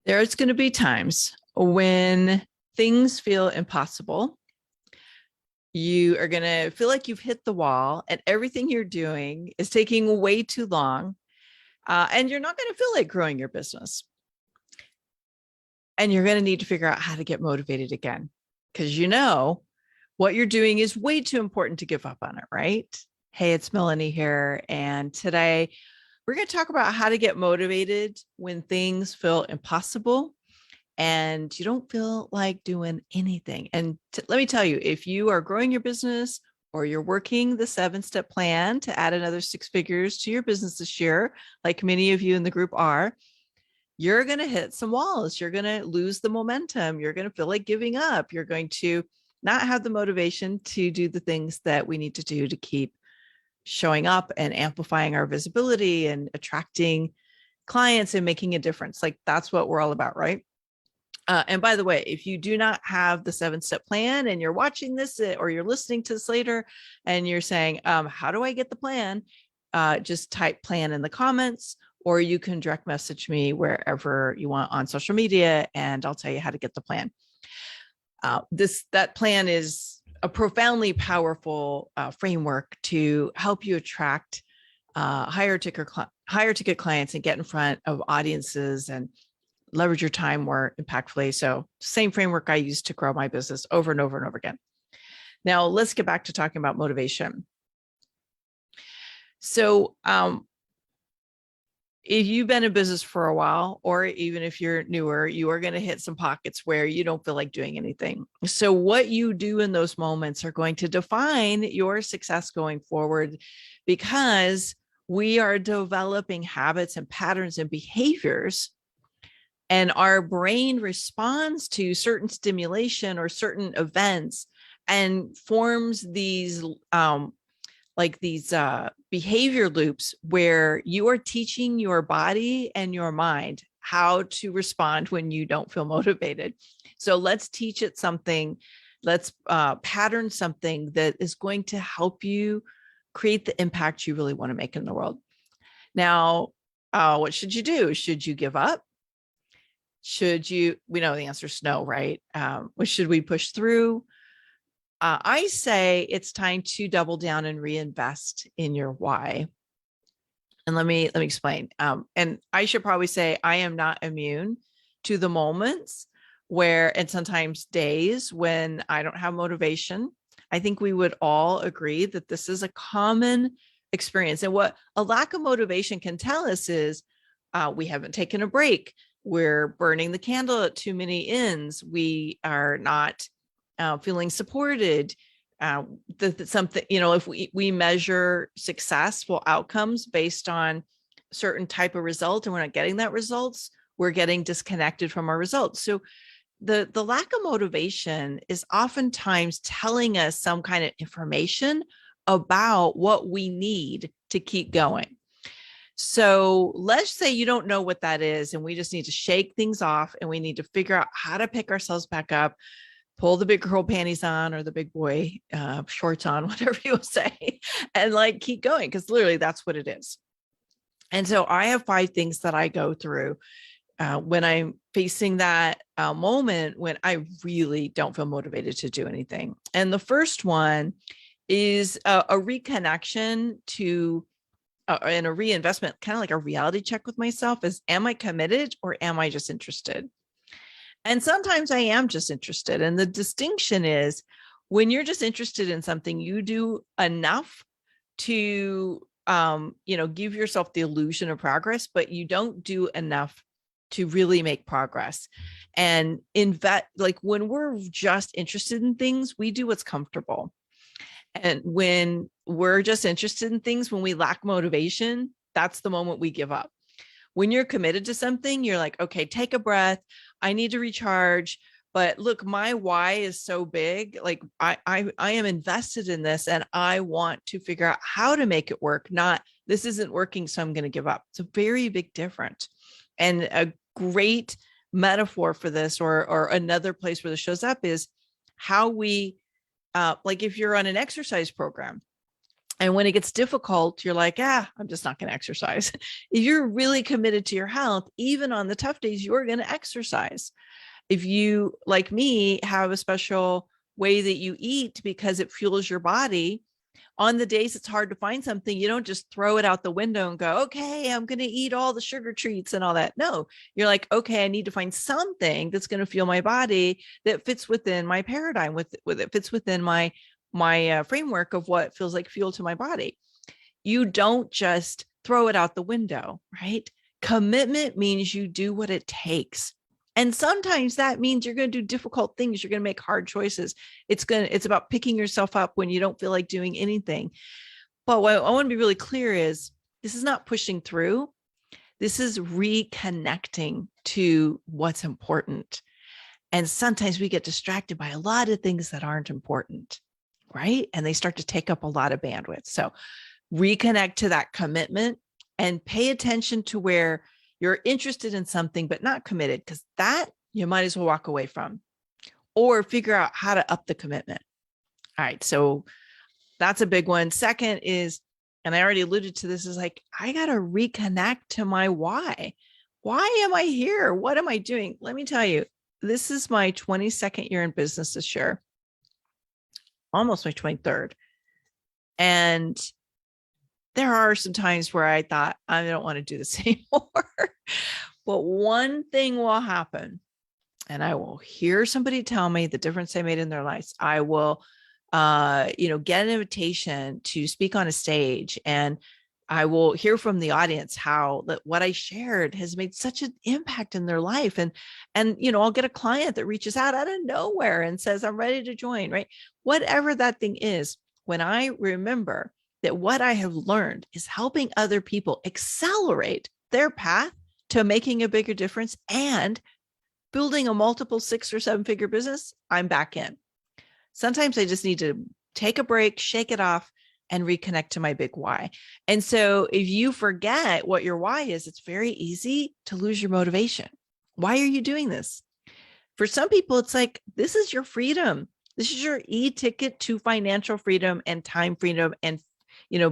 There's going to be times when things feel impossible. You are going to feel like you've hit the wall and everything you're doing is taking way too long. And you're not going to feel like growing your business. And you're going to need to figure out how to get motivated again, because what you're doing is way too important to give up on it, right? Hey, it's Melanie here. And today we're going to talk about how to get motivated when things feel impossible and you don't feel like doing anything. And let me tell you, if you are growing your business or you're working the 7-step plan to add another 6 figures to your business this year, like many of you in the group are, you're going to hit some walls. You're going to lose the momentum. You're going to feel like giving up. You're going to not have the motivation to do the things that we need to do to keep showing up and amplifying our visibility and attracting clients and making a difference. Like that's what we're all about, right? And by the way, if you do not have the 7-step plan and you're watching this or you're listening to this later and you're saying, how do I get the plan? Just type plan in the comments, or you can direct message me wherever you want on social media and I'll tell you how to get the plan. That plan is a profoundly powerful framework to help you attract higher ticket clients and get in front of audiences and leverage your time more impactfully. So same framework I use to grow my business over and over and over again. Now let's get back to talking about motivation. So if you've been in business for a while, or even if you're newer, you are going to hit some pockets where you don't feel like doing anything. So what you do in those moments are going to define your success going forward, because we are developing habits and patterns and behaviors, and our brain responds to certain stimulation or certain events and forms these behavior loops where you are teaching your body and your mind how to respond when you don't feel motivated. So let's teach it something. Let's pattern something that is going to help you create the impact you really want to make in the world. Now, what should you do? Should you give up? We know the answer is no, right? Should we push through? I say it's time to double down and reinvest in your why. And let me explain. And I should probably say I am not immune to the moments and sometimes days when I don't have motivation. I think we would all agree that this is a common experience. And what a lack of motivation can tell us is we haven't taken a break. We're burning the candle at too many ends. We are not feeling supported. If we measure successful outcomes based on a certain type of result and we're not getting that results, we're getting disconnected from our results. So the lack of motivation is oftentimes telling us some kind of information about what we need to keep going. So let's say you don't know what that is, and we just need to shake things off and we need to figure out how to pick ourselves back up, pull the big girl panties on or the big boy shorts on, whatever you will say, and keep going, because literally that's what it is. And so I have 5 things that I go through when I'm facing that moment when I really don't feel motivated to do anything. And the first one is a reconnection to and a reinvestment, kind of like a reality check with myself is, am I committed or am I just interested? And sometimes I am just interested. And the distinction is when you're just interested in something, you do enough to, give yourself the illusion of progress, but you don't do enough to really make progress. And when we're just interested in things, we do what's comfortable. And when we're just interested in things, when we lack motivation, that's the moment we give up. When you're committed to something, you're like, okay, take a breath. I need to recharge. But look, my why is so big. Like I am invested in this and I want to figure out how to make it work. Not this isn't working, so I'm going to give up. It's a very big difference. And a great metaphor for this, or another place where this shows up, is how we if you're on an exercise program And when it gets difficult, you're like, I'm just not going to exercise. If you're really committed to your health, even on the tough days, you're going to exercise. If you, like me, have a special way that you eat because it fuels your body, on the days it's hard to find something, you don't just throw it out the window and go, okay, I'm going to eat all the sugar treats and all that. No, you're like, okay, I need to find something that's going to fuel my body that fits within my paradigm, with it fits within my framework of what feels like fuel to my body. You don't just throw it out the window, right? Commitment means you do what it takes. And sometimes that means you're going to do difficult things. You're going to make hard choices. It's about picking yourself up when you don't feel like doing anything. But what I want to be really clear is, this is not pushing through. This is reconnecting to what's important. And sometimes we get distracted by a lot of things that aren't important, right? And they start to take up a lot of bandwidth. So reconnect to that commitment and pay attention to where you're interested in something, but not committed, because that you might as well walk away from, or figure out how to up the commitment. All right. So that's a big one. Second is, and I already alluded to this, is like, I got to reconnect to my why. Why am I here? What am I doing? Let me tell you, this is my 22nd year in business this year, almost my 23rd. And there are some times where I thought, I don't want to do this anymore. But one thing will happen, and I will hear somebody tell me the difference they made in their lives. I will, get an invitation to speak on a stage, and I will hear from the audience how that what I shared has made such an impact in their life. And I'll get a client that reaches out of nowhere and says, I'm ready to join, right? Whatever that thing is, when I remember that what I have learned is helping other people accelerate their path to making a bigger difference and building a multiple 6 or 7 figure business, I'm back in. Sometimes I just need to take a break, shake it off, and reconnect to my big why. And so if you forget what your why is, it's very easy to lose your motivation. Why are you doing this? For some people, it's like, this is your freedom. This is your e-ticket to financial freedom and time freedom, and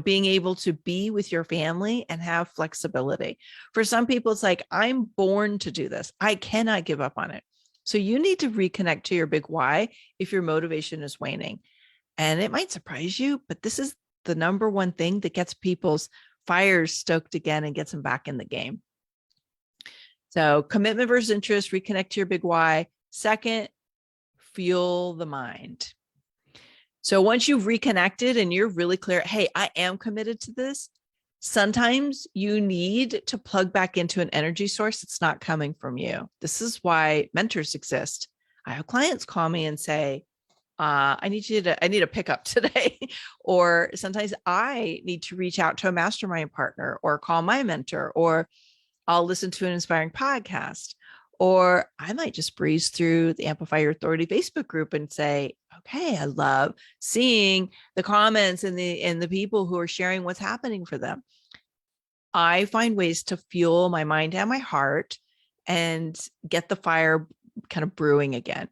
being able to be with your family and have flexibility. For some people, it's like, I'm born to do this. I cannot give up on it. So you need to reconnect to your big why if your motivation is waning. And it might surprise you, but this is the number one thing that gets people's fires stoked again and gets them back in the game. So commitment versus interest, reconnect to your big why. Second, fuel the mind. So once you've reconnected and you're really clear, hey, I am committed to this, sometimes you need to plug back into an energy source that's not coming from you. This is why mentors exist. I have clients call me and say, I need a pickup today. Or sometimes I need to reach out to a mastermind partner, or call my mentor, or I'll listen to an inspiring podcast. Or I might just breeze through the Amplify Your Authority Facebook group and say, okay, I love seeing the comments and the people who are sharing what's happening for them. I find ways to fuel my mind and my heart and get the fire kind of brewing again.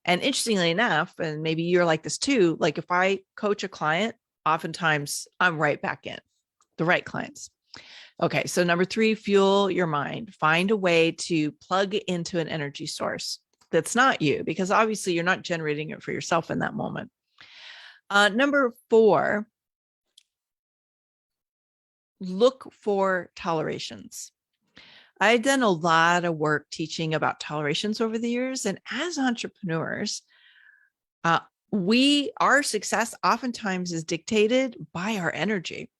And interestingly enough, and maybe you're like this too, like if I coach a client, oftentimes I'm right back in the right clients. Okay, so number 3, fuel your mind. Find a way to plug into an energy source that's not you, because obviously you're not generating it for yourself in that moment. Number 4, look for tolerations. I've done a lot of work teaching about tolerations over the years, and as entrepreneurs, our success oftentimes is dictated by our energy.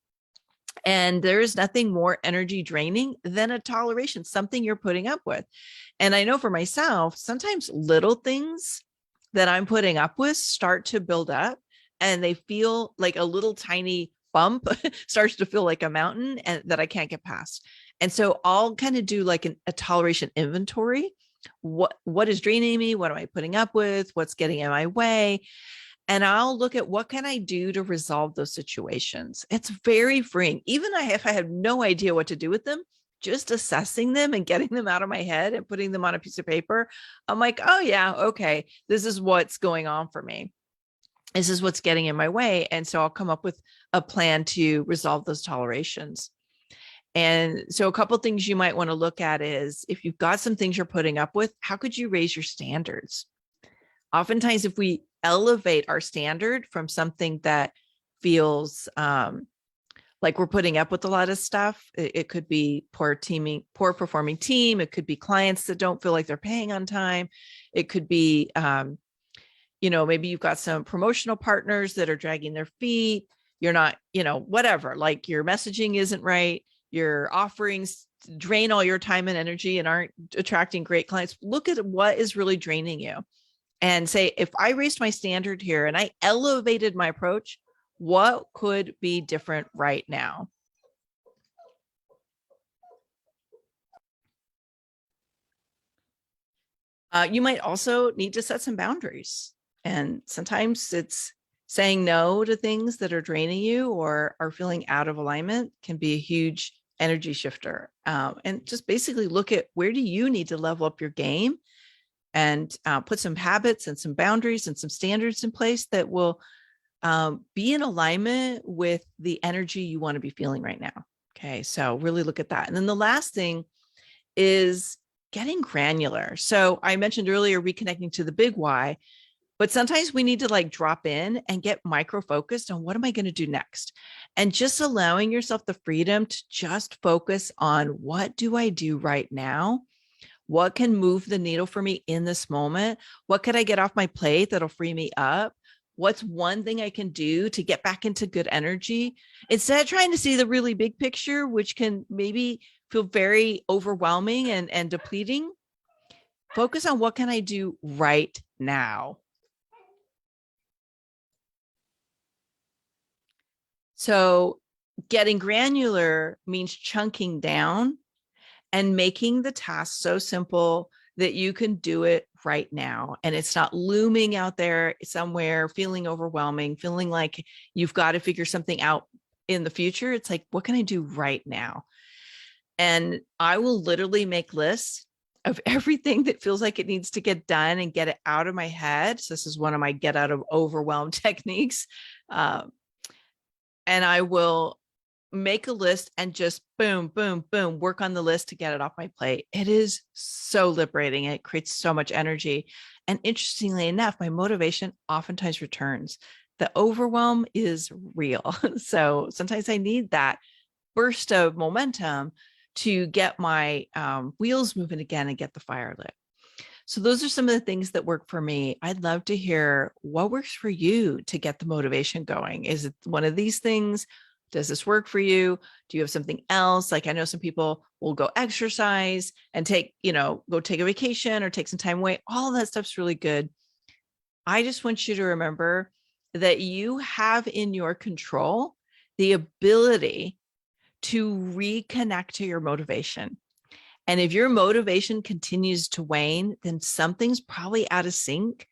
And there is nothing more energy draining than a toleration, something you're putting up with. And I know for myself, sometimes little things that I'm putting up with start to build up, and they feel like a little tiny bump starts to feel like a mountain and that I can't get past. And so I'll kind of do like a toleration inventory. What is draining me? What am I putting up with? What's getting in my way? And I'll look at what can I do to resolve those situations. It's very freeing. Even if I have no idea what to do with them, just assessing them and getting them out of my head and putting them on a piece of paper, I'm like, oh yeah, okay, this is what's going on for me. This is what's getting in my way. And so I'll come up with a plan to resolve those tolerations. And so a couple of things you might want to look at is if you've got some things you're putting up with, how could you raise your standards? Oftentimes, if we elevate our standard from something that feels like we're putting up with a lot of stuff, it could be poor performing team. It could be clients that don't feel like they're paying on time. It could be, maybe you've got some promotional partners that are dragging their feet. You're not, whatever, like your messaging isn't right. Your offerings drain all your time and energy and aren't attracting great clients. Look at what is really draining you and say, if I raised my standard here and I elevated my approach, what could be different right now? You might also need to set some boundaries. And sometimes it's saying no to things that are draining you or are feeling out of alignment can be a huge energy shifter. And just basically look at where do you need to level up your game and put some habits and some boundaries and some standards in place that will be in alignment with the energy you want to be feeling right now. Okay, so really look at that. And then the last thing is getting granular. So I mentioned earlier reconnecting to the big why, but sometimes we need to like drop in and get micro focused on what am I going to do next? And just allowing yourself the freedom to just focus on what do I do right now? What can move the needle for me in this moment? What could I get off my plate that'll free me up? What's one thing I can do to get back into good energy? Instead of trying to see the really big picture, which can maybe feel very overwhelming and depleting, focus on what can I do right now? So getting granular means chunking down and making the task so simple that you can do it right now. And it's not looming out there somewhere, feeling overwhelming, feeling like you've got to figure something out in the future. It's like, what can I do right now? And I will literally make lists of everything that feels like it needs to get done and get it out of my head. So this is one of my get out of overwhelm techniques. And I will make a list and just boom, boom, boom, work on the list to get it off my plate. It is so liberating. It creates so much energy. And interestingly enough, my motivation oftentimes returns. The overwhelm is real. So sometimes I need that burst of momentum to get my wheels moving again and get the fire lit. So those are some of the things that work for me. I'd love to hear what works for you to get the motivation going. Is it one of these things? Does this work for you? Do you have something else? Like I know some people will go exercise and go take a vacation or take some time away. All of that stuff's really good. I just want you to remember that you have in your control the ability to reconnect to your motivation. And if your motivation continues to wane, then something's probably out of sync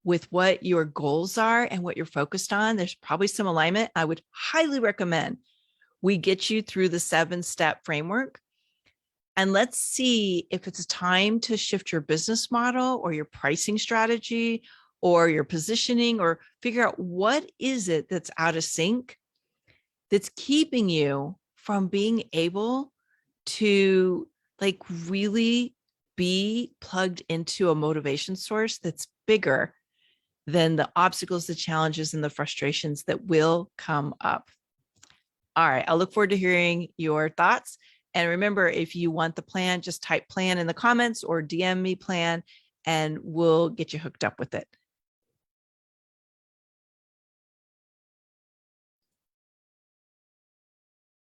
with what your goals are and what you're focused on. There's probably some alignment. I would highly recommend we get you through the 7-step framework. And let's see if it's time to shift your business model or your pricing strategy or your positioning, or figure out what is it that's out of sync that's keeping you from being able to like really be plugged into a motivation source that's bigger than the obstacles, the challenges, and the frustrations that will come up. All right, I'll look forward to hearing your thoughts. And remember, if you want the plan, just type plan in the comments or DM me plan and we'll get you hooked up with it.